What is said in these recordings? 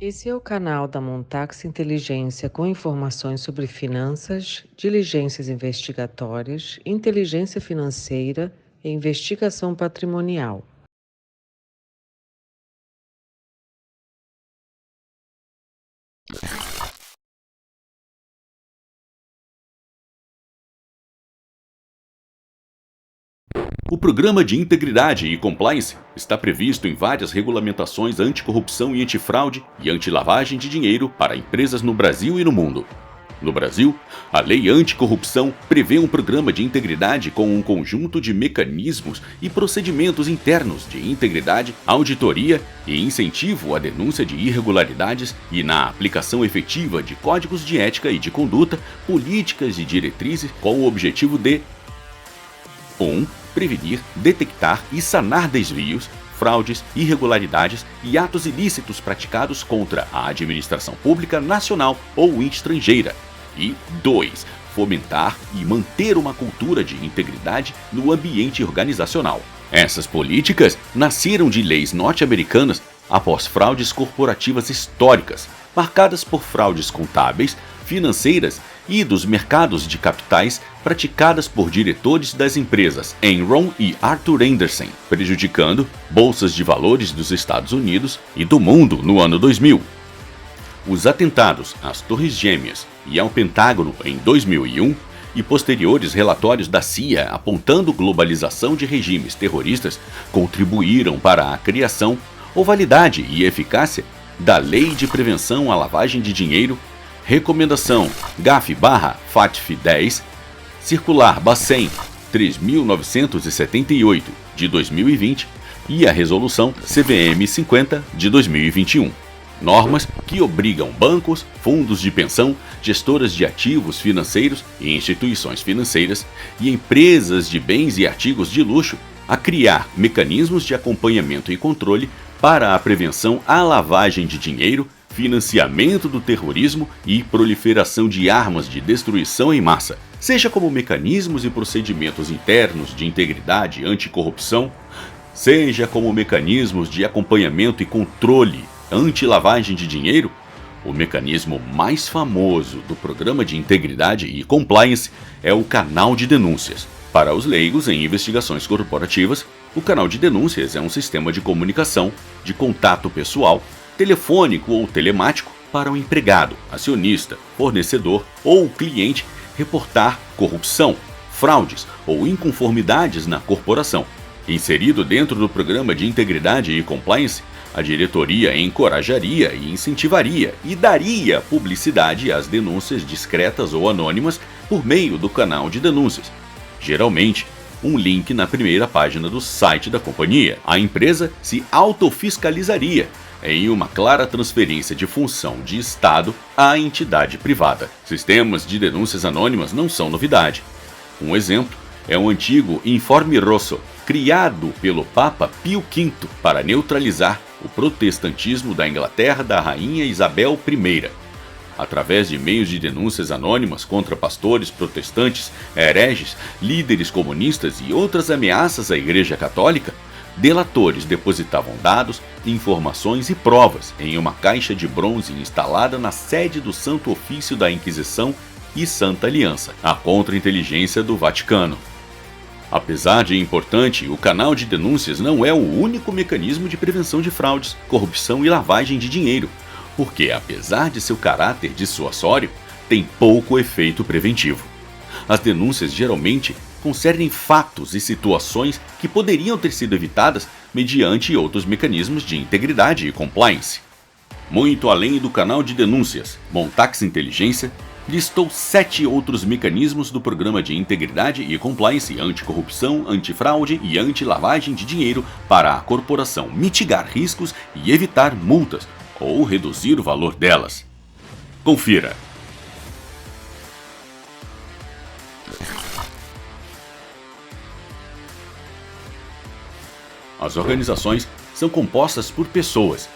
Esse é o canal da Montax Inteligência com informações sobre finanças, diligências investigatórias, inteligência financeira e investigação patrimonial. O Programa de Integridade e Compliance está previsto em várias regulamentações anticorrupção e antifraude e antilavagem de dinheiro para empresas no Brasil e no mundo. No Brasil, a Lei Anticorrupção prevê um programa de integridade com um conjunto de mecanismos e procedimentos internos de integridade, auditoria e incentivo à denúncia de irregularidades e na aplicação efetiva de códigos de ética e de conduta, políticas e diretrizes com o objetivo de 1. Prevenir, detectar e sanar desvios, fraudes, irregularidades e atos ilícitos praticados contra a administração pública nacional ou estrangeira. E 2. Fomentar e manter uma cultura de integridade no ambiente organizacional. Essas políticas nasceram de leis norte-americanas após fraudes corporativas históricas, marcadas por fraudes contábeis, financeiras e dos mercados de capitais praticadas por diretores das empresas Enron e Arthur Andersen, prejudicando bolsas de valores dos Estados Unidos e do mundo no ano 2000. Os atentados às Torres Gêmeas e ao Pentágono em 2001 e posteriores relatórios da CIA apontando globalização de regimes terroristas contribuíram para a criação ou validade e eficácia da Lei de Prevenção à Lavagem de Dinheiro, Recomendação GAF/FATF 10, Circular Bacen 3.978 de 2020 e a Resolução CVM 50 de 2021. Normas que obrigam bancos, fundos de pensão, gestoras de ativos financeiros e instituições financeiras e empresas de bens e artigos de luxo a criar mecanismos de acompanhamento e controle para a prevenção à lavagem de dinheiro, financiamento do terrorismo e proliferação de armas de destruição em massa, seja como mecanismos e procedimentos internos de integridade anticorrupção, seja como mecanismos de acompanhamento e controle anti-lavagem de dinheiro. O mecanismo mais famoso do Programa de Integridade e Compliance é o canal de denúncias. Para os leigos em investigações corporativas, o canal de denúncias é um sistema de comunicação, de contato pessoal, telefônico ou telemático para o empregado, acionista, fornecedor ou cliente reportar corrupção, fraudes ou inconformidades na corporação. Inserido dentro do Programa de Integridade e Compliance, a diretoria encorajaria e incentivaria e daria publicidade às denúncias discretas ou anônimas por meio do canal de denúncias. Geralmente, um link na primeira página do site da companhia. A empresa se autofiscalizaria em uma clara transferência de função de Estado à entidade privada. Sistemas de denúncias anônimas não são novidade. Um exemplo é o antigo Informe Rosso, criado pelo Papa Pio V para neutralizar o protestantismo da Inglaterra da Rainha Isabel I. Através de meios de denúncias anônimas contra pastores protestantes, hereges, líderes comunistas e outras ameaças à Igreja Católica, delatores depositavam dados, informações e provas em uma caixa de bronze instalada na sede do Santo Ofício da Inquisição e Santa Aliança, a contra-inteligência do Vaticano. Apesar de importante, o canal de denúncias não é o único mecanismo de prevenção de fraudes, corrupção e lavagem de dinheiro, porque, apesar de seu caráter dissuasório, tem pouco efeito preventivo. As denúncias geralmente concernem fatos e situações que poderiam ter sido evitadas mediante outros mecanismos de integridade e compliance. Muito além do canal de denúncias, Montax Inteligência listou 7 outros mecanismos do Programa de Integridade e Compliance anticorrupção, antifraude e anti-lavagem de dinheiro para a corporação mitigar riscos e evitar multas ou reduzir o valor delas. Confira! As organizações são compostas por pessoas,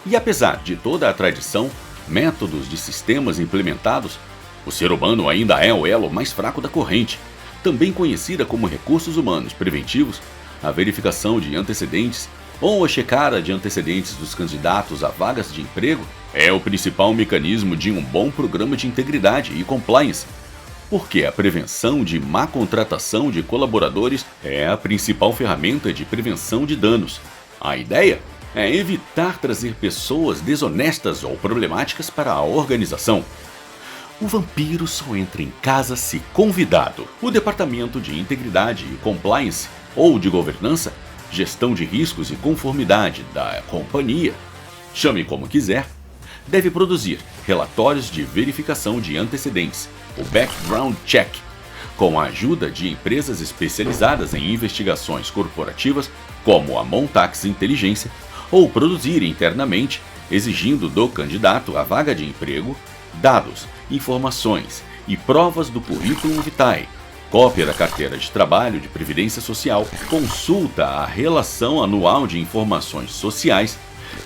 e apesar de toda a tradição, métodos de sistemas implementados, o ser humano ainda é o elo mais fraco da corrente, também conhecida como recursos humanos preventivos, a verificação de antecedentes ou a checada de antecedentes dos candidatos a vagas de emprego é o principal mecanismo de um bom programa de integridade e compliance, porque a prevenção de má contratação de colaboradores é a principal ferramenta de prevenção de danos. A ideia é evitar trazer pessoas desonestas ou problemáticas para a organização. O vampiro só entra em casa se convidado. O Departamento de Integridade e Compliance, ou de Governança, Gestão de Riscos e Conformidade da companhia, chame como quiser, deve produzir relatórios de verificação de antecedentes, o Background Check, com a ajuda de empresas especializadas em investigações corporativas, como a Montax Inteligência, ou produzir internamente, exigindo do candidato à vaga de emprego, dados, informações e provas do currículo vitae, cópia da carteira de trabalho de previdência social, consulta à relação anual de informações sociais,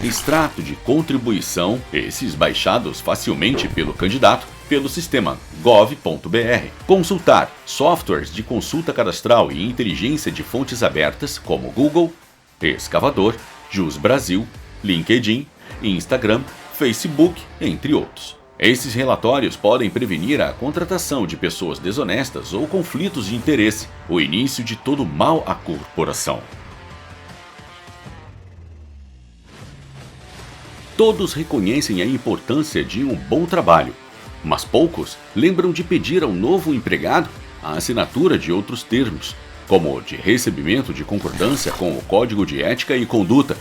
extrato de contribuição, esses baixados facilmente pelo candidato pelo sistema gov.br, consultar softwares de consulta cadastral e inteligência de fontes abertas como Google, Escavador, Jus Brasil, LinkedIn, Instagram, Facebook, entre outros. Esses relatórios podem prevenir a contratação de pessoas desonestas ou conflitos de interesse, o início de todo mal à corporação. Todos reconhecem a importância de um bom trabalho, mas poucos lembram de pedir ao novo empregado a assinatura de outros termos, como o de recebimento de concordância com o Código de Ética e Conduta,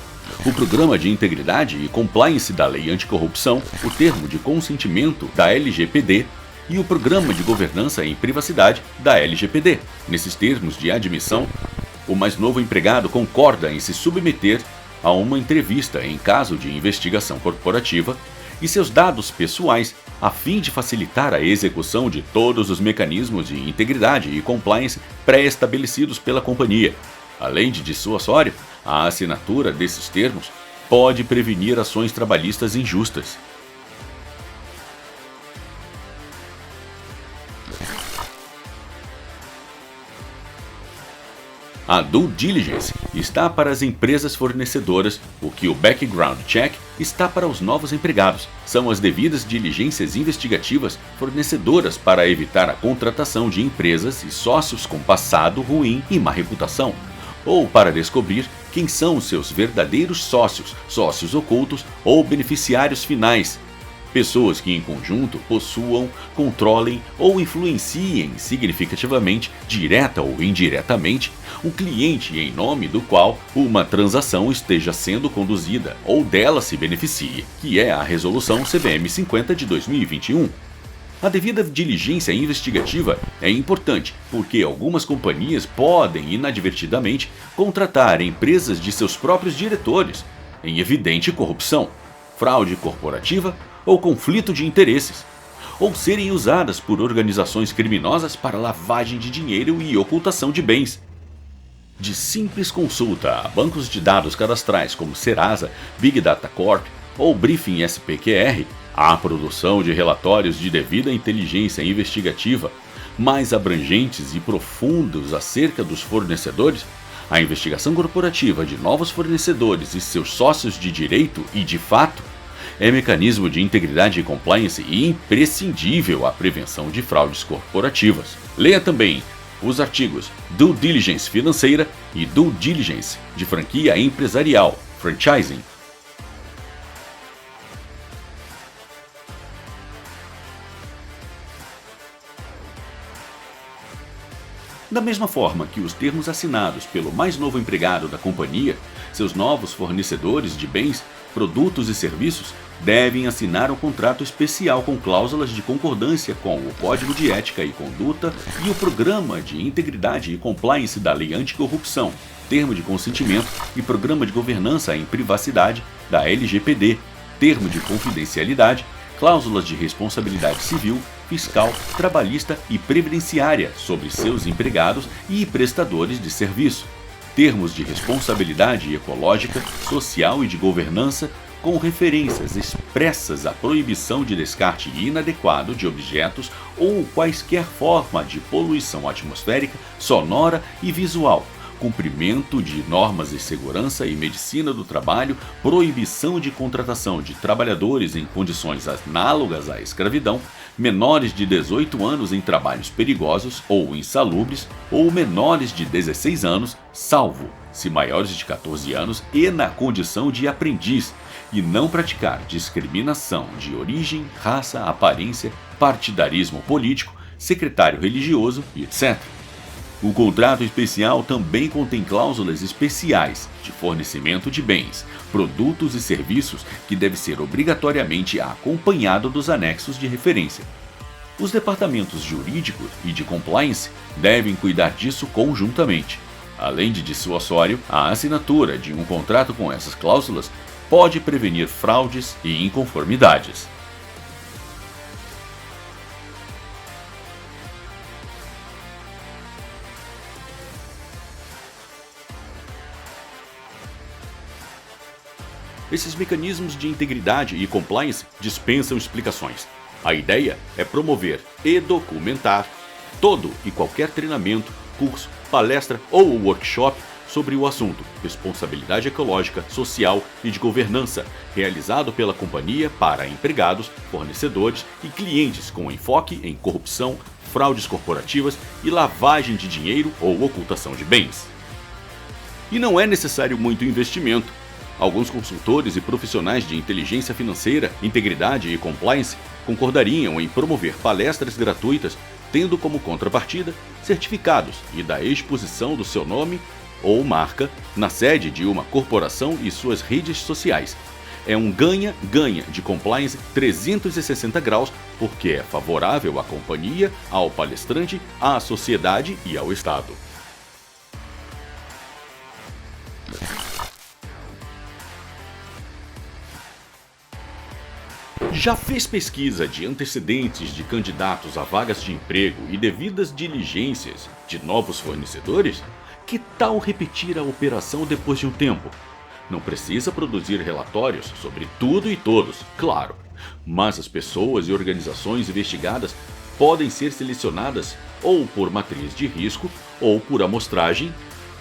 o Programa de Integridade e Compliance da Lei Anticorrupção, o termo de consentimento da LGPD e o Programa de Governança em Privacidade da LGPD. Nesses termos de admissão, o mais novo empregado concorda em se submeter a uma entrevista em caso de investigação corporativa e seus dados pessoais, a fim de facilitar a execução de todos os mecanismos de integridade e compliance pré-estabelecidos pela companhia. Além de dissuasório, a assinatura desses termos pode prevenir ações trabalhistas injustas. A due diligence está para as empresas fornecedoras, o que o background check está para os novos empregados. São as devidas diligências investigativas fornecedoras para evitar a contratação de empresas e sócios com passado ruim e má reputação, ou para descobrir quem são os seus verdadeiros sócios, sócios ocultos ou beneficiários finais. Pessoas que em conjunto possuam, controlem ou influenciem significativamente, direta ou indiretamente, um cliente em nome do qual uma transação esteja sendo conduzida ou dela se beneficie, que é a Resolução CVM 50 de 2021. A devida diligência investigativa é importante porque algumas companhias podem inadvertidamente contratar empresas de seus próprios diretores em evidente corrupção, fraude corporativa ou conflito de interesses, ou serem usadas por organizações criminosas para lavagem de dinheiro e ocultação de bens. De simples consulta a bancos de dados cadastrais como Serasa, Big Data Corp ou Briefing SPQR, a produção de relatórios de devida inteligência investigativa mais abrangentes e profundos acerca dos fornecedores, a investigação corporativa de novos fornecedores e seus sócios de direito e de fato, é mecanismo de integridade e compliance e imprescindível à prevenção de fraudes corporativas. Leia também os artigos Due Diligence Financeira e Due Diligence de Franquia Empresarial, Franchising. Da mesma forma que os termos assinados pelo mais novo empregado da companhia, seus novos fornecedores de bens, produtos e serviços devem assinar um contrato especial com cláusulas de concordância com o Código de Ética e Conduta e o Programa de Integridade e Compliance da Lei Anticorrupção, Termo de Consentimento e Programa de Governança em Privacidade da LGPD, Termo de Confidencialidade, cláusulas de responsabilidade civil, fiscal, trabalhista e previdenciária sobre seus empregados e prestadores de serviço, termos de responsabilidade ecológica, social e de governança, com referências expressas à proibição de descarte inadequado de objetos ou quaisquer forma de poluição atmosférica, sonora e visual, cumprimento de normas de segurança e medicina do trabalho, proibição de contratação de trabalhadores em condições análogas à escravidão, menores de 18 anos em trabalhos perigosos ou insalubres, ou menores de 16 anos, salvo se maiores de 14 anos e na condição de aprendiz, e não praticar discriminação de origem, raça, aparência, partidarismo político, secretário religioso e etc. O contrato especial também contém cláusulas especiais de fornecimento de bens, produtos e serviços que deve ser obrigatoriamente acompanhado dos anexos de referência. Os departamentos jurídico e de compliance devem cuidar disso conjuntamente. Além de dissuasório, a assinatura de um contrato com essas cláusulas pode prevenir fraudes e inconformidades. Esses mecanismos de integridade e compliance dispensam explicações. A ideia é promover e documentar todo e qualquer treinamento, curso, palestra ou workshop sobre o assunto responsabilidade ecológica, social e de governança, realizado pela companhia para empregados, fornecedores e clientes com enfoque em corrupção, fraudes corporativas e lavagem de dinheiro ou ocultação de bens. E não é necessário muito investimento. Alguns consultores e profissionais de inteligência financeira, integridade e compliance concordariam em promover palestras gratuitas, tendo como contrapartida certificados e da exposição do seu nome ou marca na sede de uma corporação e suas redes sociais. É um ganha-ganha de compliance 360 graus, porque é favorável à companhia, ao palestrante, à sociedade e ao Estado. Já fez pesquisa de antecedentes de candidatos a vagas de emprego e devidas diligências de novos fornecedores? Que tal repetir a operação depois de um tempo? Não precisa produzir relatórios sobre tudo e todos, claro, mas as pessoas e organizações investigadas podem ser selecionadas ou por matriz de risco ou por amostragem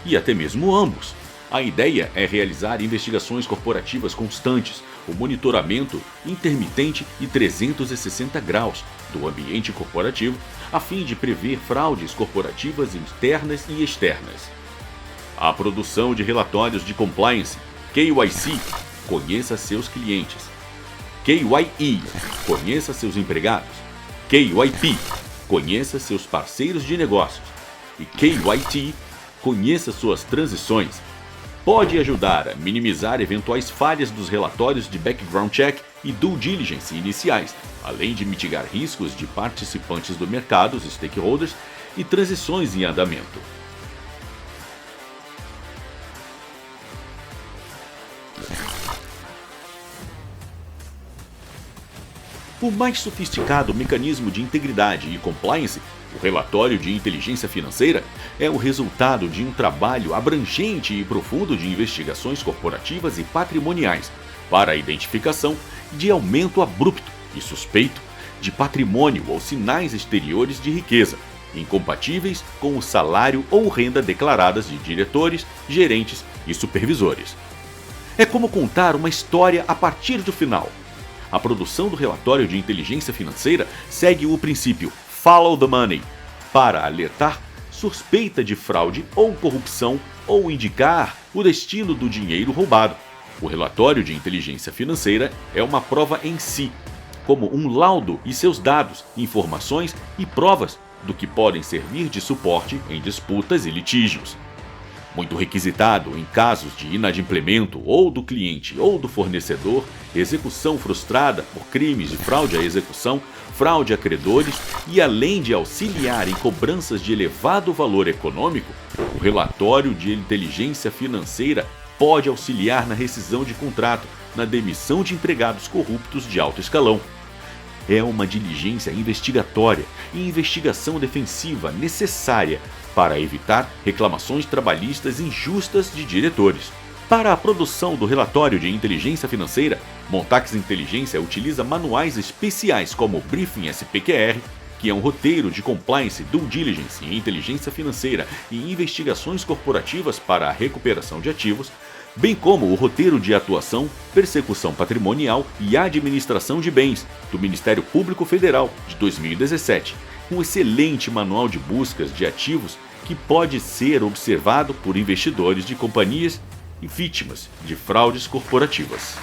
e até mesmo ambos. A ideia é realizar investigações corporativas constantes, o monitoramento intermitente e 360 graus do ambiente corporativo, a fim de prever fraudes corporativas internas e externas. A produção de relatórios de compliance, KYC, conheça seus clientes. KYE, conheça seus empregados. KYP, conheça seus parceiros de negócios. E KYT, conheça suas transições. Pode ajudar a minimizar eventuais falhas dos relatórios de background check e due diligence iniciais, além de mitigar riscos de participantes do mercado, os stakeholders, e transições em andamento. O mais sofisticado mecanismo de integridade e compliance, o relatório de inteligência financeira, é o resultado de um trabalho abrangente e profundo de investigações corporativas e patrimoniais para a identificação de aumento abrupto e suspeito de patrimônio ou sinais exteriores de riqueza, incompatíveis com o salário ou renda declaradas de diretores, gerentes e supervisores. É como contar uma história a partir do final. A produção do relatório de inteligência financeira segue o princípio Follow the Money para alertar suspeita de fraude ou corrupção ou indicar o destino do dinheiro roubado. O relatório de inteligência financeira é uma prova em si, como um laudo e seus dados, informações e provas do que podem servir de suporte em disputas e litígios. Muito requisitado em casos de inadimplemento ou do cliente ou do fornecedor, execução frustrada por crimes de fraude à execução, fraude a credores e além de auxiliar em cobranças de elevado valor econômico, o relatório de inteligência financeira pode auxiliar na rescisão de contrato, na demissão de empregados corruptos de alto escalão. É uma diligência investigatória e investigação defensiva necessária para evitar reclamações trabalhistas injustas de diretores. Para a produção do relatório de inteligência financeira, Montax Inteligência utiliza manuais especiais como o Briefing SPQR, que é um roteiro de compliance, due diligence em inteligência financeira e investigações corporativas para a recuperação de ativos, bem como o roteiro de atuação, persecução patrimonial e administração de bens, do Ministério Público Federal, de 2017, um excelente manual de buscas de ativos que pode ser observado por investidores de companhias e vítimas de fraudes corporativas.